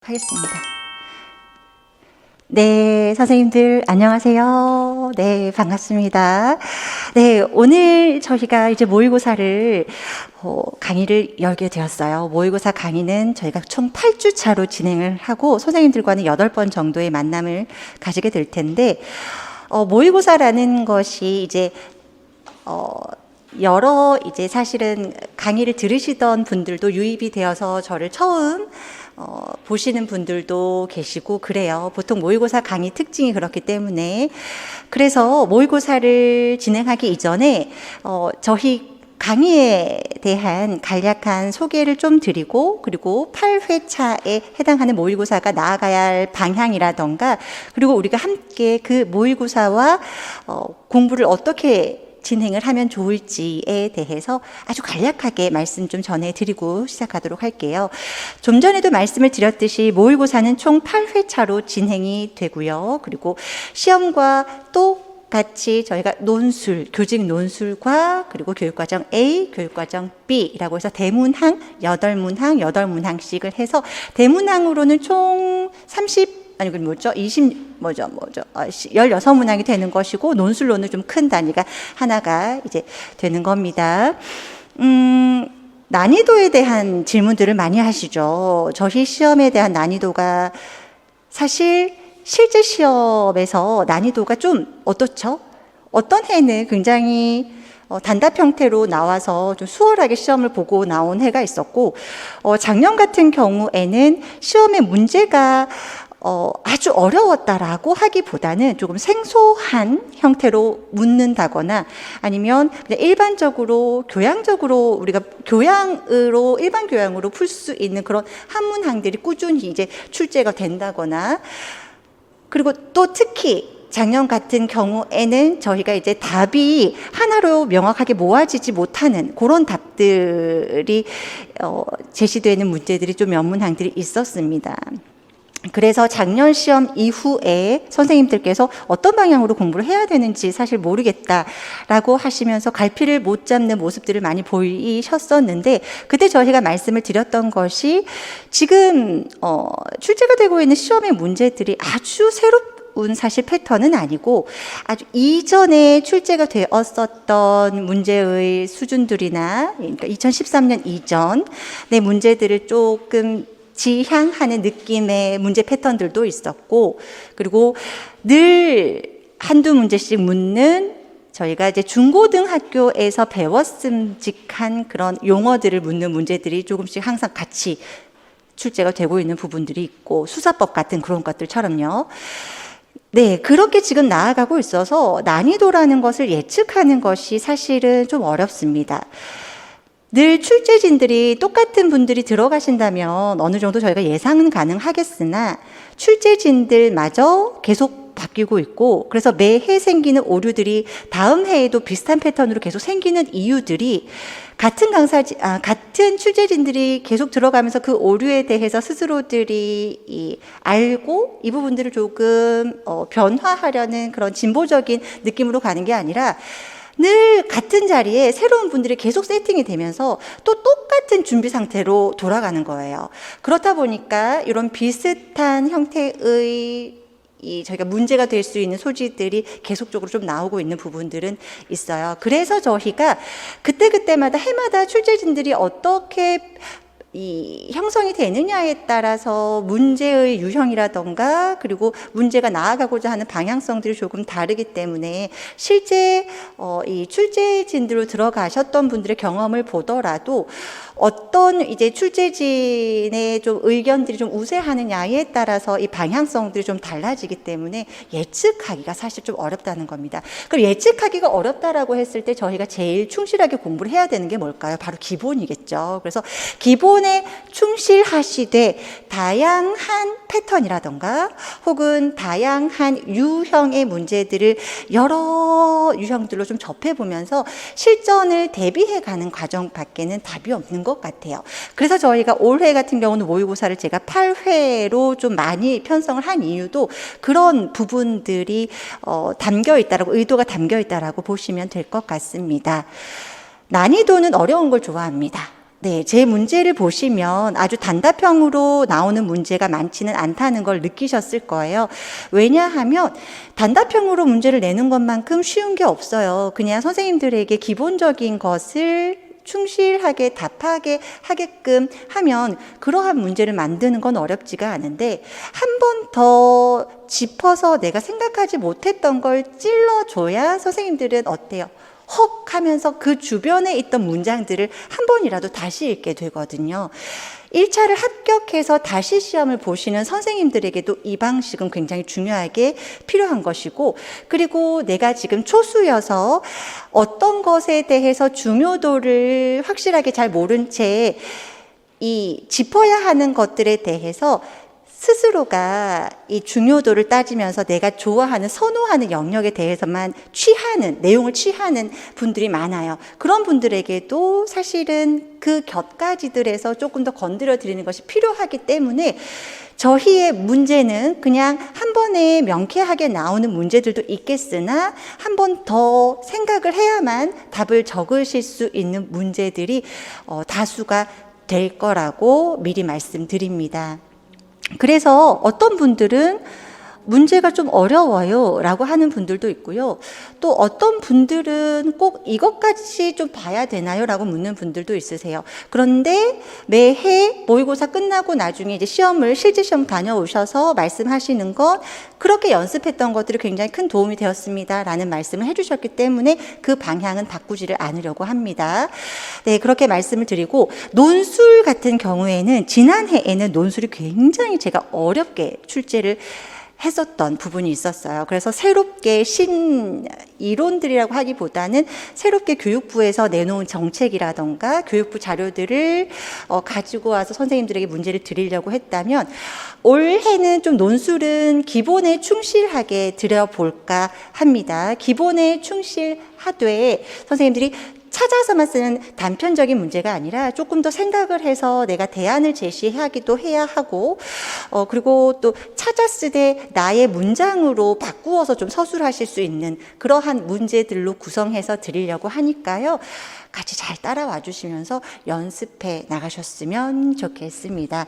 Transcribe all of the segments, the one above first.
하겠습니다. 네, 선생님들 안녕하세요. 네, 반갑습니다. 네, 오늘 저희가 이제 모의고사를 강의를 열게 되었어요. 모의고사 강의는 저희가 총 8주차로 진행을 하고 선생님들과는 8번 정도의 만남을 가지게 될 텐데 모의고사라는 것이 이제 여러 이제 사실은 강의를 들으시던 분들도 유입이 되어서 저를 처음 보시는 분들도 계시고 그래요. 보통 모의고사 강의 특징이 그렇기 때문에 그래서 모의고사를 진행하기 이전에 저희 강의에 대한 간략한 소개를 좀 드리고 그리고 8회차에 해당하는 모의고사가 나아가야 할 방향이라던가 그리고 우리가 함께 그 모의고사와 공부를 어떻게 진행을 하면 좋을지에 대해서 아주 간략하게 말씀 좀 전해드리고 시작하도록 할게요. 좀 전에도 말씀을 드렸듯이 모의고사는 총 8회차로 진행이 되고요. 그리고 시험과 또 같이 저희가 논술, 교직 논술과 그리고 교육과정 A, 교육과정 B라고 해서 대문항, 8문항씩을 해서 대문항으로는 총 16문항이 되는 것이고 논술로는 좀 큰 단위가 하나가 이제 되는 겁니다. 난이도에 대한 질문들을 많이 하시죠. 저희 시험에 대한 난이도가 사실 실제 시험에서 난이도가 좀 어떻죠? 어떤 해는 굉장히 단답 형태로 나와서 좀 수월하게 시험을 보고 나온 해가 있었고 작년 같은 경우에는 시험의 문제가 아주 어려웠다라고 하기보다는 조금 생소한 형태로 묻는다거나 아니면 그냥 일반적으로 교양적으로 우리가 일반 교양으로 풀 수 있는 그런 한문항들이 꾸준히 이제 출제가 된다거나 그리고 또 특히 작년 같은 경우에는 저희가 이제 답이 하나로 명확하게 모아지지 못하는 그런 답들이 제시되는 문제들이 좀 몇 문항들이 있었습니다. 그래서 작년 시험 이후에 선생님들께서 어떤 방향으로 공부를 해야 되는지 사실 모르겠다라고 하시면서 갈피를 못 잡는 모습들을 많이 보이셨었는데 그때 저희가 말씀을 드렸던 것이 지금 출제가 되고 있는 시험의 문제들이 아주 새롭은 사실 패턴은 아니고 아주 이전에 출제가 되었었던 문제의 수준들이나 그러니까 2013년 이전의 문제들을 조금 지향하는 느낌의 문제 패턴들도 있었고 그리고 늘 한두 문제씩 묻는 저희가 이제 중고등학교에서 배웠음직한 그런 용어들을 묻는 문제들이 조금씩 항상 같이 출제가 되고 있는 부분들이 있고 수사법 같은 그런 것들처럼요. 네, 그렇게 지금 나아가고 있어서 난이도라는 것을 예측하는 것이 사실은 좀 어렵습니다. 늘 출제진들이 똑같은 분들이 들어가신다면 어느 정도 저희가 예상은 가능하겠으나 출제진들마저 계속 바뀌고 있고 그래서 매해 생기는 오류들이 다음 해에도 비슷한 패턴으로 계속 생기는 이유들이 같은 출제진들이 계속 들어가면서 그 오류에 대해서 스스로들이 알고 이 부분들을 조금 변화하려는 그런 진보적인 느낌으로 가는 게 아니라 늘 같은 자리에 새로운 분들이 계속 세팅이 되면서 또 똑같은 준비 상태로 돌아가는 거예요. 그렇다 보니까 이런 비슷한 형태의 저희가 문제가 될 수 있는 소지들이 계속적으로 좀 나오고 있는 부분들은 있어요. 그래서 저희가 그때마다 해마다 출제진들이 어떻게 형성이 되느냐에 따라서 문제의 유형이라던가 그리고 문제가 나아가고자 하는 방향성들이 조금 다르기 때문에 실제 이 출제진들로 들어가셨던 분들의 경험을 보더라도 어떤 이제 출제진의 좀 의견들이 좀 우세하느냐에 따라서 이 방향성들이 좀 달라지기 때문에 예측하기가 사실 좀 어렵다는 겁니다. 그럼 예측하기가 어렵다라고 했을 때 저희가 제일 충실하게 공부를 해야 되는 게 뭘까요? 바로 기본이겠죠. 그래서 기본에 충실하시되 다양한 패턴이라던가 혹은 다양한 유형의 문제들을 여러 유형들로 좀 접해보면서 실전을 대비해가는 과정밖에는 답이 없는 것 같아요. 그래서 저희가 올해 같은 경우는 모의고사를 제가 8회로 좀 많이 편성을 한 이유도 그런 부분들이 담겨 있다라고 의도가 담겨 있다라고 보시면 될 것 같습니다. 난이도는 어려운 걸 좋아합니다. 네, 제 문제를 보시면 아주 단답형으로 나오는 문제가 많지는 않다는 걸 느끼셨을 거예요. 왜냐하면 단답형으로 문제를 내는 것만큼 쉬운 게 없어요. 그냥 선생님들에게 기본적인 것을 충실하게 답하게 하게끔 하면 그러한 문제를 만드는 건 어렵지가 않은데, 한 번 더 짚어서 내가 생각하지 못했던 걸 찔러줘야 선생님들은 어때요? 헉 하면서 그 주변에 있던 문장들을 한 번이라도 다시 읽게 되거든요. 1차를 합격해서 다시 시험을 보시는 선생님들에게도 이 방식은 굉장히 중요하게 필요한 것이고, 그리고 내가 지금 초수여서 어떤 것에 대해서 중요도를 확실하게 잘 모른 채 이 짚어야 하는 것들에 대해서 스스로가 이 중요도를 따지면서 내가 좋아하는, 선호하는 영역에 대해서만 내용을 취하는 분들이 많아요. 그런 분들에게도 사실은 그 곁가지들에서 조금 더 건드려 드리는 것이 필요하기 때문에, 저희의 문제는 그냥 한 번에 명쾌하게 나오는 문제들도 있겠으나 한 번 더 생각을 해야만 답을 적으실 수 있는 문제들이 다수가 될 거라고 미리 말씀드립니다. 그래서 어떤 분들은 문제가 좀 어려워요 라고 하는 분들도 있고요. 또 어떤 분들은 꼭 이것까지 좀 봐야 되나요? 라고 묻는 분들도 있으세요. 그런데 매해 모의고사 끝나고 나중에 이제 실제 시험 다녀오셔서 말씀하시는 건 그렇게 연습했던 것들이 굉장히 큰 도움이 되었습니다 라는 말씀을 해주셨기 때문에 그 방향은 바꾸지를 않으려고 합니다. 네, 그렇게 말씀을 드리고, 논술 같은 경우에는 지난해에는 논술이 굉장히 제가 어렵게 출제를 했었던 부분이 있었어요. 그래서 새롭게 이론들이라고 하기보다는 새롭게 교육부에서 내놓은 정책이라던가 교육부 자료들을 가지고 와서 선생님들에게 문제를 드리려고 했다면, 올해는 좀 논술은 기본에 충실하게 드려볼까 합니다. 기본에 충실하되 선생님들이 찾아서만 쓰는 단편적인 문제가 아니라 조금 더 생각을 해서 내가 대안을 제시하기도 해야 하고, 그리고 또 찾아 쓰되 나의 문장으로 바꾸어서 좀 서술하실 수 있는 그러한 문제들로 구성해서 드리려고 하니까요. 같이 잘 따라와 주시면서 연습해 나가셨으면 좋겠습니다.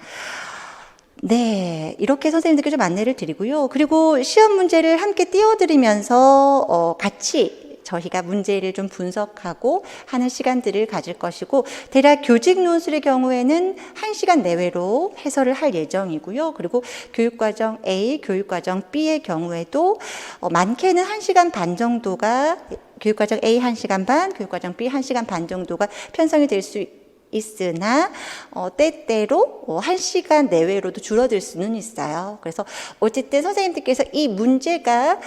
네, 이렇게 선생님들께 좀 안내를 드리고요. 그리고 시험 문제를 함께 띄워드리면서 같이 저희가 문제를 좀 분석하고 하는 시간들을 가질 것이고, 대략 교직 논술의 경우에는 1시간 내외로 해설을 할 예정이고요. 그리고 교육과정 A, 교육과정 B의 경우에도 많게는 1시간 반 정도가, 교육과정 A 1시간 반, 교육과정 B 1시간 반 정도가 편성이 될 수 있으나 때때로 1시간 내외로도 줄어들 수는 있어요. 그래서 어쨌든 선생님들께서 이 문제가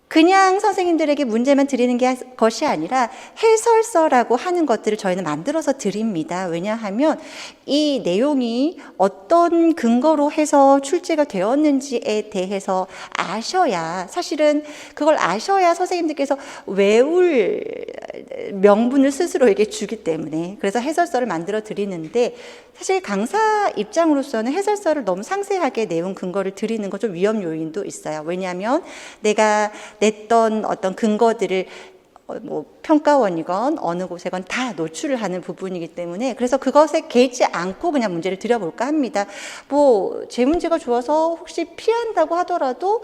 그냥 선생님들에게 문제만 드리는 것이 아니라 해설서라고 하는 것들을 저희는 만들어서 드립니다. 왜냐하면 이 내용이 어떤 근거로 해서 출제가 되었는지에 대해서 아셔야, 사실은 그걸 아셔야 선생님들께서 외울 명분을 스스로에게 주기 때문에, 그래서 해설서를 만들어 드리는데, 사실 강사 입장으로서는 해설서를 너무 상세하게 내용 근거를 드리는 건 좀 위험 요인도 있어요. 왜냐하면 내가 냈던 어떤 근거들을 평가원이건 어느 곳에건 다 노출을 하는 부분이기 때문에, 그래서 그것에 개의치 않고 그냥 문제를 드려볼까 합니다. 제 문제가 좋아서 혹시 피한다고 하더라도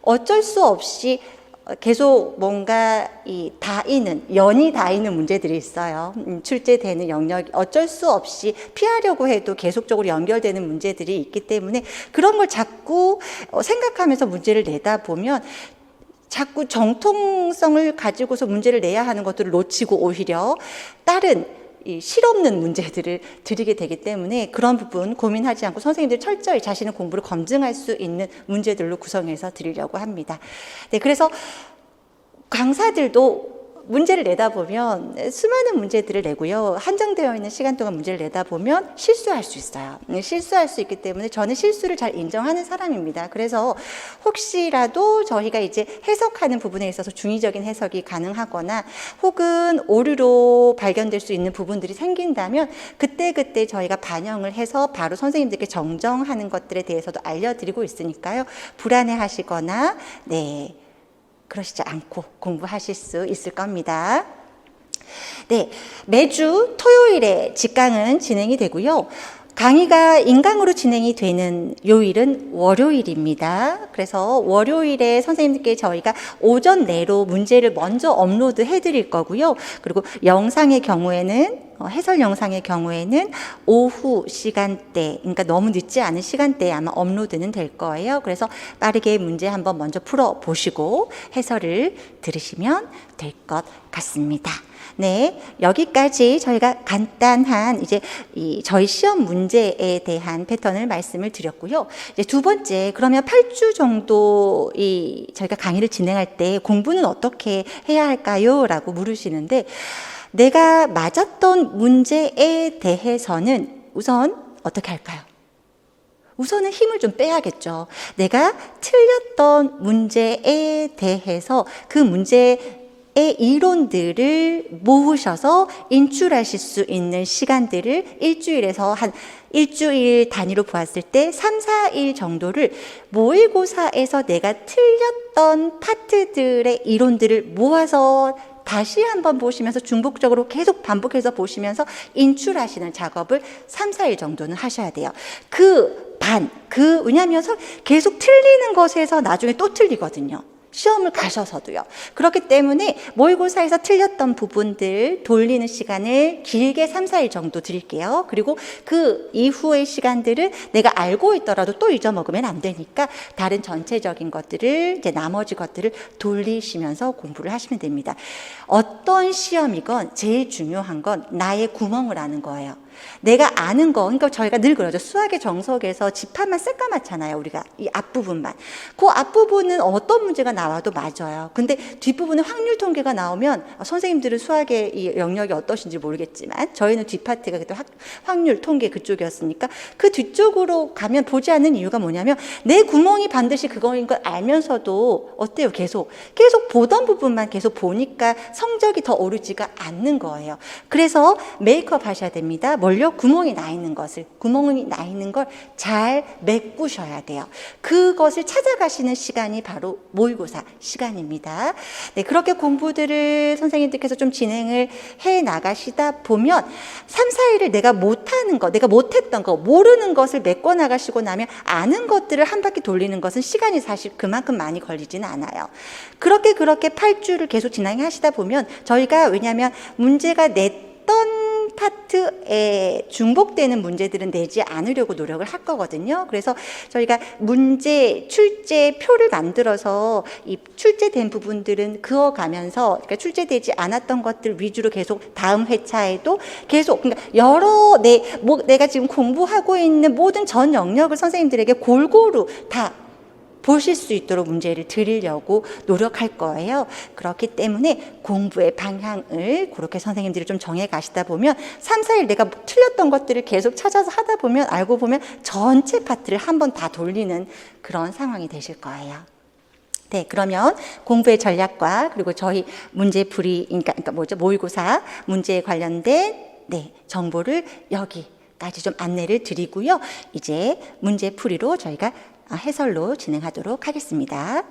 어쩔 수 없이 계속 뭔가 연이 닿이는 문제들이 있어요. 출제되는 영역이 어쩔 수 없이 피하려고 해도 계속적으로 연결되는 문제들이 있기 때문에, 그런 걸 자꾸 생각하면서 문제를 내다 보면 자꾸 정통성을 가지고서 문제를 내야 하는 것들을 놓치고 오히려 다른 실없는 문제들을 드리게 되기 때문에, 그런 부분 고민하지 않고 선생님들이 철저히 자신의 공부를 검증할 수 있는 문제들로 구성해서 드리려고 합니다. 네, 그래서 강사들도 문제를 내다 보면 수많은 문제들을 내고요. 한정되어 있는 시간 동안 문제를 내다 보면 실수할 수 있어요. 실수할 수 있기 때문에 저는 실수를 잘 인정하는 사람입니다. 그래서 혹시라도 저희가 이제 해석하는 부분에 있어서 중의적인 해석이 가능하거나 혹은 오류로 발견될 수 있는 부분들이 생긴다면 그때그때 저희가 반영을 해서 바로 선생님들께 정정하는 것들에 대해서도 알려드리고 있으니까요. 불안해하시거나 그러시지 않고 공부하실 수 있을 겁니다. 네, 매주 토요일에 직강은 진행이 되고요. 강의가 인강으로 진행이 되는 요일은 월요일입니다. 그래서 월요일에 선생님들께 저희가 오전 내로 문제를 먼저 업로드 해드릴 거고요. 그리고 영상의 경우에는 해설 영상의 경우에는 오후 시간대, 그러니까 너무 늦지 않은 시간대에 아마 업로드는 될 거예요. 그래서 빠르게 문제 한번 먼저 풀어보시고 해설을 들으시면 될 것 같습니다. 네, 여기까지 저희가 간단한 이제 저희 시험 문제에 대한 패턴을 말씀을 드렸고요. 이제 두 번째, 그러면 8주 정도 저희가 강의를 진행할 때 공부는 어떻게 해야 할까요? 라고 물으시는데, 내가 맞았던 문제에 대해서는 우선 어떻게 할까요? 우선은 힘을 좀 빼야겠죠. 내가 틀렸던 문제에 대해서 그 문제의 이론들을 모으셔서 인출하실 수 있는 시간들을 일주일에서 한 일주일 단위로 보았을 때 3, 4일 정도를 모의고사에서 내가 틀렸던 파트들의 이론들을 모아서 다시 한번 보시면서 중복적으로 계속 반복해서 보시면서 인출하시는 작업을 3, 4일 정도는 하셔야 돼요. 왜냐하면 계속 틀리는 것에서 나중에 또 틀리거든요. 시험을 가셔서도요. 그렇기 때문에 모의고사에서 틀렸던 부분들 돌리는 시간을 길게 3, 4일 정도 드릴게요. 그리고 그 이후의 시간들은 내가 알고 있더라도 또 잊어먹으면 안 되니까 다른 전체적인 것들을, 이제 나머지 것들을 돌리시면서 공부를 하시면 됩니다. 어떤 시험이건 제일 중요한 건 나의 구멍을 아는 거예요. 내가 아는 거, 그러니까 저희가 늘 그러죠. 수학의 정석에서 집합만 새까맣잖아요. 우리가 이 앞부분만. 그 앞부분은 어떤 문제가 나와도 맞아요. 근데 뒷부분은 확률 통계가 나오면 선생님들은 수학의 이 영역이 어떠신지 모르겠지만 저희는 뒷파트가 그때 확률 통계 그쪽이었으니까 그 뒤쪽으로 가면 보지 않는 이유가 뭐냐면 내 구멍이 반드시 그거인 걸 알면서도 어때요? 계속 보던 부분만 계속 보니까 성적이 더 오르지가 않는 거예요. 그래서 메이크업 하셔야 됩니다. 뭘요? 구멍이 나 있는 걸 잘 메꾸셔야 돼요. 그것을 찾아가시는 시간이 바로 모의고사 시간입니다. 네, 그렇게 공부들을 선생님들께서 좀 진행을 해 나가시다 보면 3, 4일을 내가 못하는 거, 내가 못했던 거, 모르는 것을 메꿔 나가시고 나면 아는 것들을 한 바퀴 돌리는 것은 시간이 사실 그만큼 많이 걸리지는 않아요. 그렇게 8주를 계속 진행하시다 보면 저희가 왜냐하면 문제가 냈던 파트에 중복되는 문제들은 내지 않으려고 노력을 할 거거든요. 그래서 저희가 출제표를 만들어서 이 출제된 부분들은 그어가면서, 그러니까 출제되지 않았던 것들 위주로 계속 다음 회차에도 계속, 그러니까 내가 지금 공부하고 있는 모든 전 영역을 선생님들에게 골고루 다 보실 수 있도록 문제를 드리려고 노력할 거예요. 그렇기 때문에 공부의 방향을 그렇게 선생님들이 좀 정해 가시다 보면 3, 4일 내가 틀렸던 것들을 계속 찾아서 하다 보면 알고 보면 전체 파트를 한번 다 돌리는 그런 상황이 되실 거예요. 네, 그러면 공부의 전략과 그리고 저희 문제풀이, 그러니까 모의고사 문제에 관련된 정보를 여기까지 좀 안내를 드리고요. 이제 문제풀이로 저희가 해설로 진행하도록 하겠습니다.